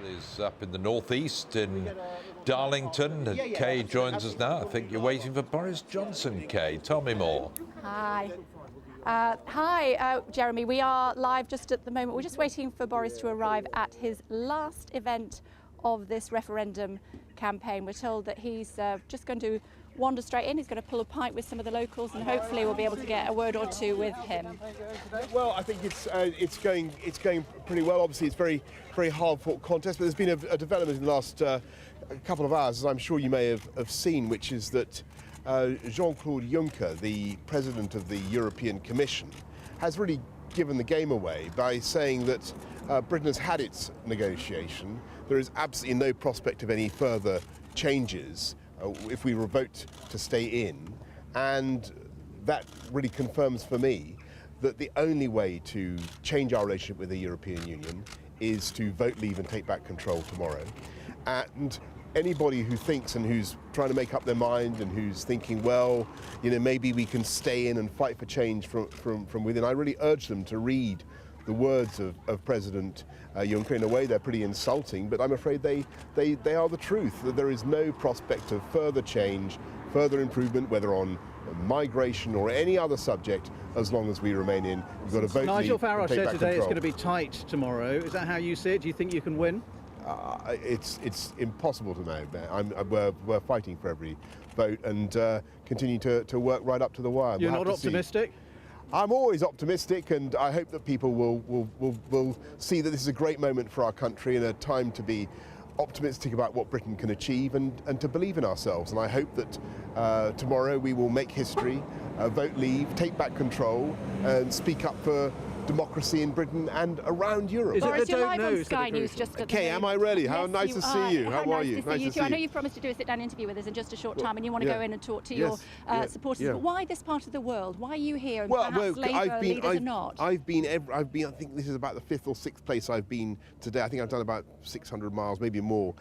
Is up in the northeast in Darlington. And Kay joins us now. I think you're waiting for Boris Johnson, Kay. Tell me more. Hi. Hi, Jeremy. We are live just at the moment. We're just waiting for Boris to arrive at his last event of this referendum campaign. We're told that he's just going to wander straight in. He's going to pull a pint with some of the locals, and hopefully we'll be able to get a word or two with him. Well, I think it's going pretty well. Obviously, it's very hard-fought contest, but there's been a development in the last couple of hours, as I'm sure you may have seen, which is that Jean-Claude Juncker, the president of the European Commission, has really given the game away by saying that Britain has had its negotiation. There is absolutely no prospect of any further changes if we vote to stay in, and that really confirms for me that the only way to change our relationship with the European Union is to vote leave and take back control tomorrow. And anybody who thinks and who's trying to make up their mind and who's thinking, well, you know, maybe we can stay in and fight for change from within, I really urge them to read the words of President Juncker. In a way, they're pretty insulting, but I'm afraid they are the truth, that there is no prospect of further change, further improvement, whether on migration or any other subject, as long as we remain in. We've got to vote. Nigel Farage said today it's going to be tight tomorrow. Is that how you see it? Do you think you can win? It's impossible to know. We're fighting for every vote and continue to work right up to the wire. You're not optimistic? I'm always optimistic, and I hope that people will see that this is a great moment for our country and a time to be optimistic about what Britain can achieve and to believe in ourselves. And I hope that tomorrow we will make history, vote leave, take back control, and speak up for democracy in Britain and around Europe. Boris, you're live on Sky News just at the moment. am I really? How nice to see you. How are you? Nice to see you too. I know you've promised to do a sit-down interview with us in just a short time, and you want to go in and talk to your supporters. But why this part of the world? Why are you here? And perhaps Labour leaders are not. I've been. I think this is about the 5th or 6th place I've been today. I think I've done about 600 miles, maybe more,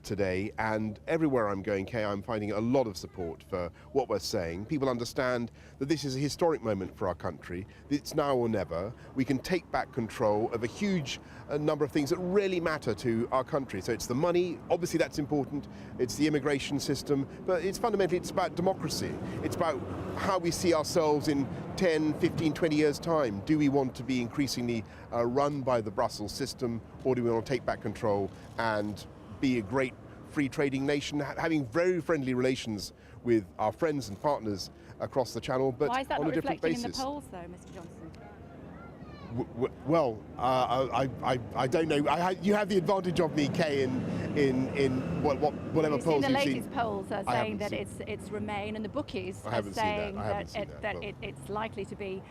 today. And everywhere I'm going, Kay, I'm finding a lot of support for what we're saying. People understand that this is a historic moment for our country. It's now or never. We can take back control of a huge number of things that really matter to our country. So it's the money, obviously that's important, it's the immigration system, but it's fundamentally it's about democracy. It's about how we see ourselves in 10, 15, 20 years' time. Do we want to be increasingly run by the Brussels system, or do we want to take back control and be a great free trading nation, having very friendly relations with our friends and partners across the Channel, but why is that on not a different reflecting basis? in the polls, though, Mr. Johnson? Well, I don't know. You have the advantage of me, Kay, in whatever polls you've seen. The latest polls are saying that it's Remain, and the bookies are saying that it's likely to be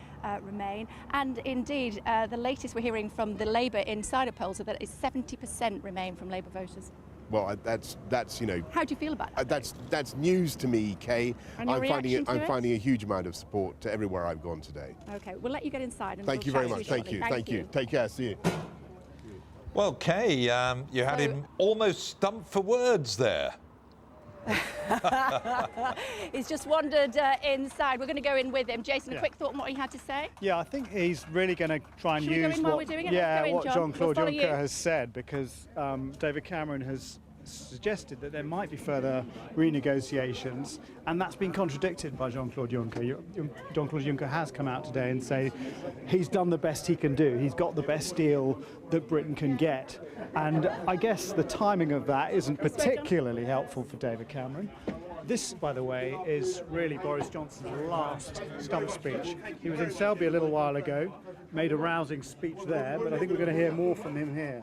Remain. And indeed, the latest we're hearing from the Labour insider polls are that it's 70% Remain from Labour voters. Well, that's you know. How do you feel about that? That's news to me, Kay. And I'm finding a huge amount of support to everywhere I've gone today. Okay, we'll let you get inside. And Thank you very much. Thank you. Take care. See you. Well, Kay, you had him almost stumped for words there. He's just wandered inside. We're going to go in with him. Jason, a quick thought on what he had to say? Yeah, I think he's really going to try and use what Jean-Claude Juncker has said, because David Cameron has suggested that there might be further renegotiations, and that's been contradicted by Jean-Claude Juncker. Jean-Claude Juncker has come out today and say he's done the best he can do. He's got the best deal that Britain can get. And I guess the timing of that isn't particularly helpful for David Cameron. This, by the way, is really Boris Johnson's last stump speech. He was in Selby a little while ago, made a rousing speech there, but I think we're going to hear more from him here.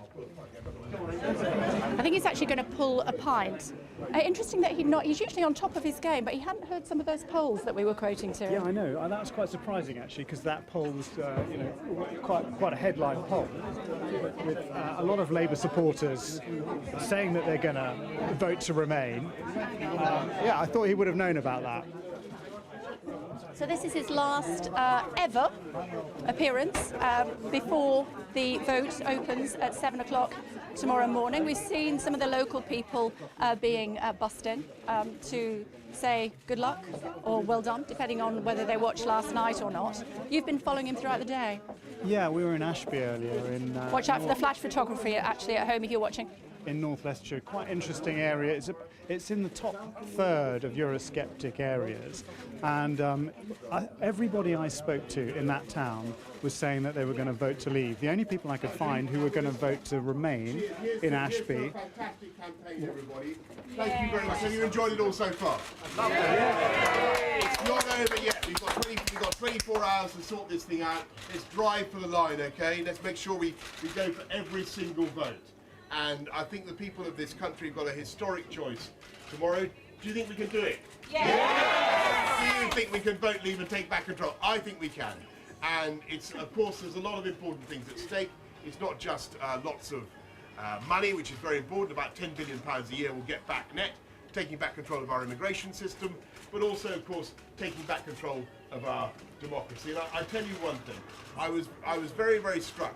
I think he's actually going to pull a pint. Interesting that he's usually on top of his game, but he hadn't heard some of those polls that we were quoting to. Yeah, I know. That was quite surprising, actually, because that poll was, quite a headline poll, with a lot of Labour supporters saying that they're going to vote to Remain. Yeah, I thought he would have known about that. So this is his last ever appearance before the vote opens at 7 o'clock tomorrow morning. We've seen some of the local people being bussed in to say good luck or well done, depending on whether they watched last night or not. You've been following him throughout the day. Yeah, we were in Ashby earlier. Watch out for the flash photography actually at home if you're watching. In North Leicestershire, quite interesting area. It's in the top third of Eurosceptic areas, and everybody I spoke to in that town was saying that they were going to vote to leave. The only people I could find who were going to vote to remain in Ashby. Fantastic campaign, everybody. Thank you very much. Have you enjoyed it all so far? It's not over yet. We've got 24 hours to sort this thing out. Let's drive for the line, okay? Let's make sure we go for every single vote. And I think the people of this country have got a historic choice tomorrow. Do you think we can do it? Yes! Do you think we can vote, leave and take back control? I think we can. And it's, of course, there's a lot of important things at stake. It's not just lots of money, which is very important. About £10 billion a year we'll get back net, taking back control of our immigration system, but also, of course, taking back control of our democracy. And I tell you one thing, I was very, very struck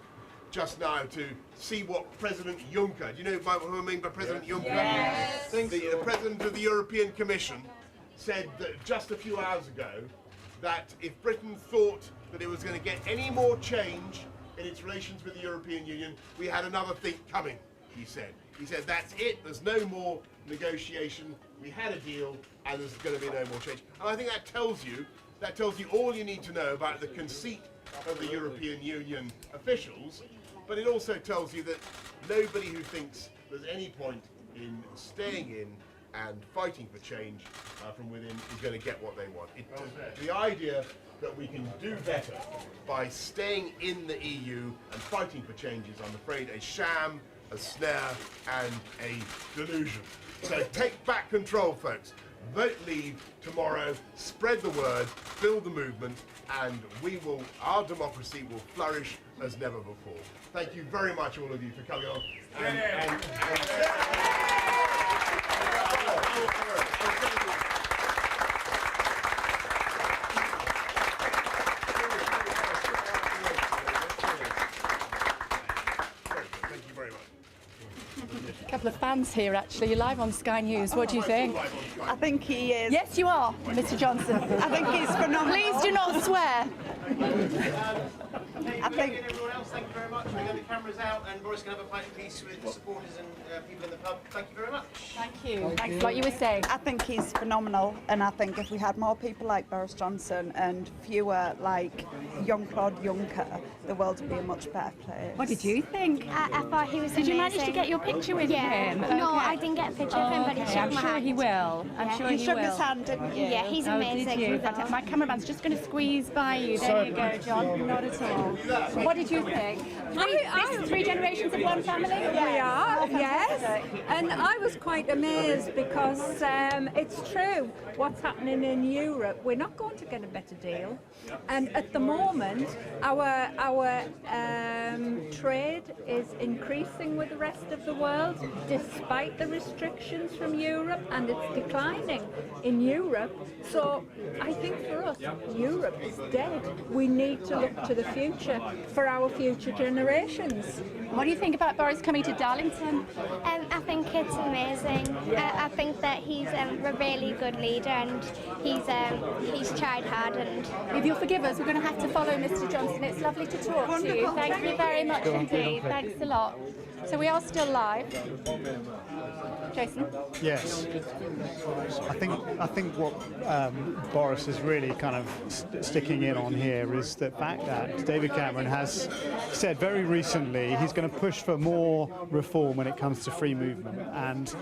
just now to see what President Juncker, do you know who I mean by President Juncker? Yes. The President of the European Commission said that just a few hours ago that if Britain thought that it was going to get any more change in its relations with the European Union, we had another thing coming, he said. He said, that's it, there's no more negotiation, we had a deal, and there's going to be no more change. And I think that tells you all you need to know about the conceit of the European Union officials, but it also tells you that nobody who thinks there's any point in staying in and fighting for change from within is going to get what they want. The idea that we can do better by staying in the EU and fighting for change is, I'm afraid, a sham, a snare, and a delusion. So take back control, folks. Vote leave tomorrow, spread the word, build the movement, and our democracy will flourish as never before. Thank you very much, all of you, for coming on. A couple of fans here, actually. You're live on Sky News. What do you think? I think he is. Yes, you are, Mr. Johnson. I think he's phenomenal. Please do not swear. I think. Everyone else, thank you very much. We got the cameras out, and Boris can have a pint apiece with the supporters and people in the pub. Thank you very much. Thank you. Thanks. Like you were saying. I think he's phenomenal, and I think if we had more people like Boris Johnson and fewer like Jean-Claude Juncker, the world would be a much better place. What did you think? I thought he was Did amazing. you manage to get your picture with him? No, Okay. I didn't get a picture of him, but he shook I'm my sure hand. he will. I'm sure You he shook will. his hand, didn't you? Yeah, he's Oh, amazing. did you? Fantastic. My cameraman's just going to squeeze by you. There you go, John. Not at all. What did you think? Three generations of one family? We are, yes. And I was quite amazed because it's true what's happening in Europe. We're not going to get a better deal. And at the moment, our trade is increasing with the rest of the world, despite the restrictions from Europe, and it's declining in Europe. So I think for us, Europe is dead. We need to look to the future for our future generations. What do you think about Boris coming to Darlington? I think it's amazing. I think that he's a really good leader, and he's tried hard. And If you'll forgive us, we're going to have to follow Mr. Johnson. It's lovely to talk to you. Thank you very much indeed. Thanks a lot. So we are still live. Jason? Yes. I think what Boris is really kind of sticking in on here is the fact that David Cameron has said very recently he's going to push for more reform when it comes to free movement. And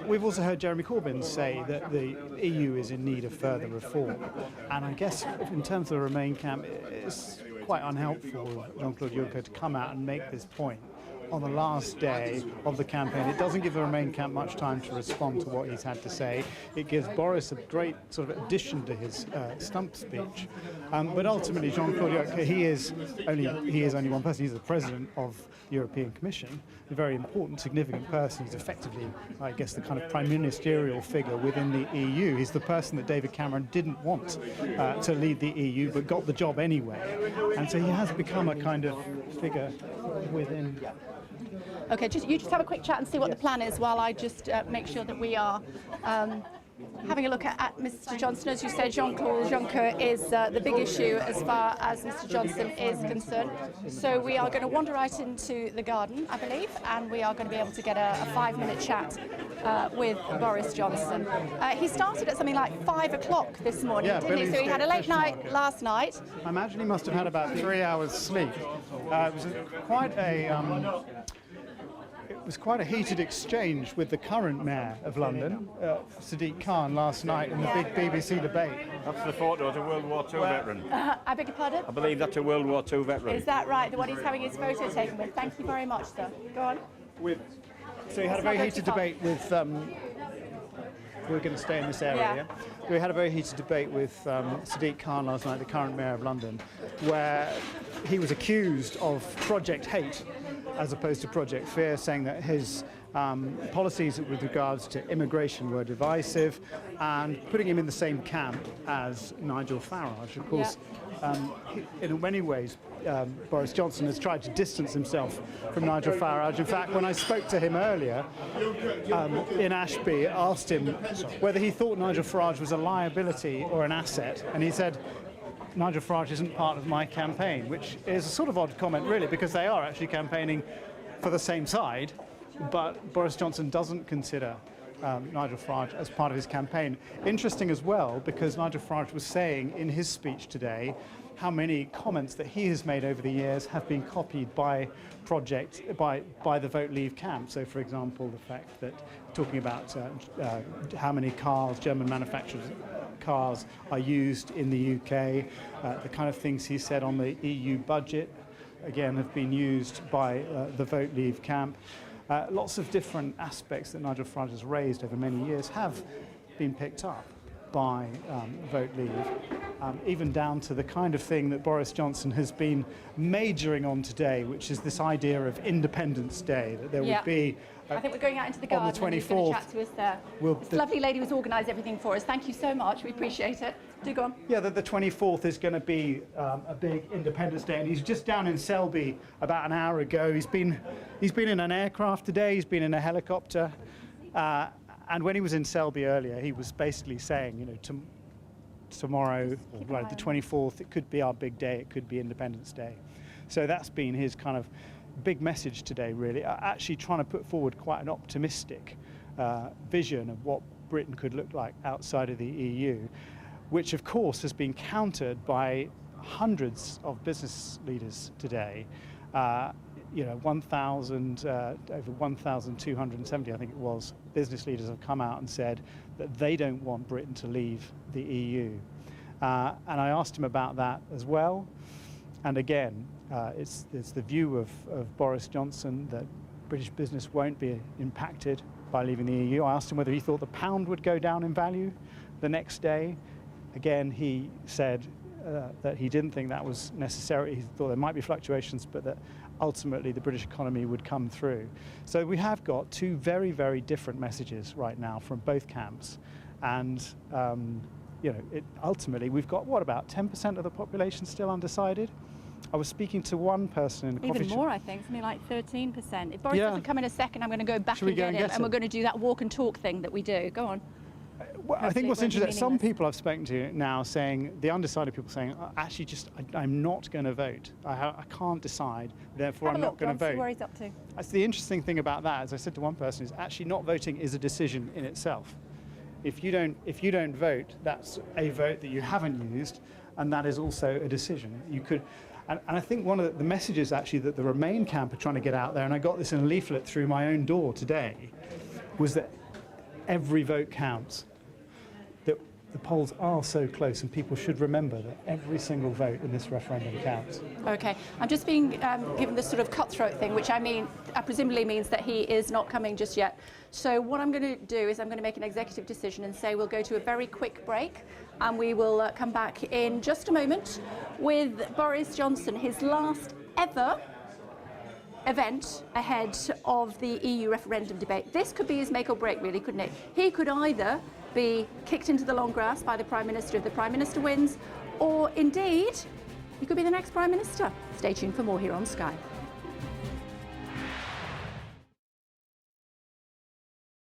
we've also heard Jeremy Corbyn say that the EU is in need of further reform. And I guess in terms of the Remain camp, it's quite unhelpful of Jean-Claude Juncker to come out and make this point on the last day of the campaign. It doesn't give the Remain camp much time to respond to what he's had to say. It gives Boris a great sort of addition to his stump speech. But ultimately, Jean-Claude Juncker, he is only one person. He's the president of the European Commission, a very important, significant person. He's effectively, I guess, the kind of prime ministerial figure within the EU. He's the person that David Cameron didn't want to lead the EU, but got the job anyway. And so he has become a kind of figure within. Okay, you just have a quick chat and see what the plan is while I just make sure that we are having a look at Mr. Johnson. As you said, Jean-Claude Juncker is the big issue as far as Mr. Johnson is concerned. So we are going to wander right into the garden, I believe, and we are going to be able to get a 5-minute chat with Boris Johnson. He started at something like 5 o'clock this morning, didn't he? So he had a late night last night. I imagine he must have had about 3 hours sleep. It was quite a... It was quite a heated exchange with the current mayor of London, Sadiq Khan, last night in the big BBC debate. That's the photo of a World War II veteran. I beg your pardon? I believe that's a World War II veteran. Is that right? The one he's having his photo taken with. Thank you very much, sir. Go on. So he had a very heated debate with... we're going to stay in this area, yeah? We had a very heated debate with Sadiq Khan last night, the current mayor of London, where he was accused of Project Hate as opposed to Project Fear, saying that his policies with regards to immigration were divisive, and putting him in the same camp as Nigel Farage. Of course, in many ways, Boris Johnson has tried to distance himself from Nigel Farage. In fact, when I spoke to him earlier in Ashby, asked him whether he thought Nigel Farage was a liability or an asset, and he said, Nigel Farage isn't part of my campaign, which is a sort of odd comment, really, because they are actually campaigning for the same side, but Boris Johnson doesn't consider Nigel Farage as part of his campaign. Interesting as well, because Nigel Farage was saying in his speech today how many comments that he has made over the years have been copied by by the Vote Leave camp. So, for example, the fact that talking about how many cars, German manufactured cars, are used in the UK, the kind of things he said on the EU budget, again, have been used by the Vote Leave camp. Lots of different aspects that Nigel Farage has raised over many years have been picked up by Vote Leave, even down to the kind of thing that Boris Johnson has been majoring on today, which is this idea of Independence Day, that there would be... I think we're going out into the garden. On the 24th, and he's going to chat to us there. This lovely lady who's organised everything for us. Thank you so much. We appreciate it. Do go on. Yeah, the 24th is going to be a big Independence Day, and he's just down in Selby about an hour ago. He's been in an aircraft today. He's been in a helicopter. And when he was in Selby earlier, he was basically saying, you know, tomorrow, or the 24th, it could be our big day, it could be Independence Day. So that's been his kind of big message today, really, actually trying to put forward quite an optimistic vision of what Britain could look like outside of the EU, which of course has been countered by hundreds of business leaders today. You know, over 1,270, I think it was, business leaders have come out and said that they don't want Britain to leave the EU. And I asked him about that as well. And again, it's the view of Boris Johnson that British business won't be impacted by leaving the EU. I asked him whether he thought the pound would go down in value the next day. Again, he said that he didn't think that was necessary. He thought there might be fluctuations, but that ultimately the British economy would come through. So we have got two very, very different messages right now from both camps. And you know, ultimately we've got, what, about 10% of the population still undecided? I was speaking to one person in the coffee shop. Even more, I think, something like 13%. If Boris doesn't come in a second, I'm going to go back and get him, and we're going to do that walk and talk thing that we do. Go on. Well, I think what's interesting, some people I've spoken to now saying, the undecided people saying, actually I'm not going to vote. I can't decide, therefore I'm not going to vote. See where he's up to. That's the interesting thing about that, as I said to one person, is actually not voting is a decision in itself. If you don't vote, that's a vote that you haven't used, and that is also a decision. You could, and I think one of the messages actually that the Remain camp are trying to get out there, and I got this in a leaflet through my own door today, was that every vote counts. That the polls are so close, and people should remember that every single vote in this referendum counts. Okay, I'm just being given this sort of cutthroat thing, which presumably means that he is not coming just yet. So what I'm going to do is I'm going to make an executive decision and say we'll go to a very quick break, and we will come back in just a moment with Boris Johnson, his last ever event ahead of the EU referendum debate. This could be his make or break, really, couldn't it? He could either be kicked into the long grass by the Prime Minister if the Prime Minister wins, or indeed, he could be the next Prime Minister. Stay tuned for more here on Sky.